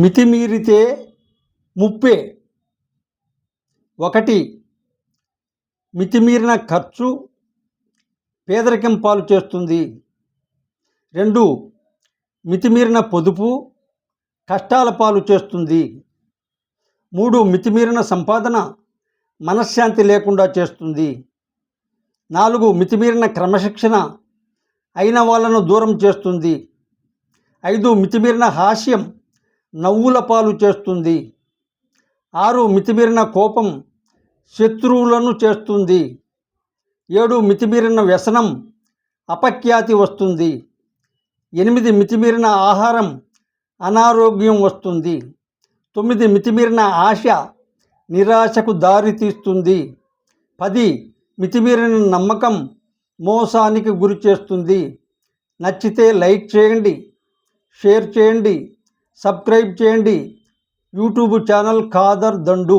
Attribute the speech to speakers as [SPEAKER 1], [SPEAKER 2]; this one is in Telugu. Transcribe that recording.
[SPEAKER 1] మితిమీరితే ముప్పే. 1. మితిమీరిన ఖర్చు పేదరికం పాలు చేస్తుంది. 2. మితిమీరిన పొదుపు కష్టాల పాలు చేస్తుంది. 3. మితిమీరిన సంపాదన మనశ్శాంతి లేకుండా చేస్తుంది. 4. మితిమీరిన క్రమశిక్షణ అయిన వాళ్ళను దూరం చేస్తుంది. 5. మితిమీరిన హాస్యం నవ్వుల పాలు చేస్తుంది. 6. మితిమీరిన కోపం శత్రువులను చేస్తుంది. 7. మితిమీరిన వ్యసనం అపఖ్యాతి వస్తుంది. 8. మితిమీరిన ఆహారం అనారోగ్యం వస్తుంది. 9. మితిమీరిన ఆశ నిరాశకు దారి తీస్తుంది. 10. మితిమీరిన నమ్మకం మోసానికి గురి చేస్తుంది. నచ్చితే లైక్ చేయండి, షేర్ చేయండి, సబ్స్క్రైబ్ చేయండి. యూట్యూబ్ ఛానల్ ఖాదర్ దండు.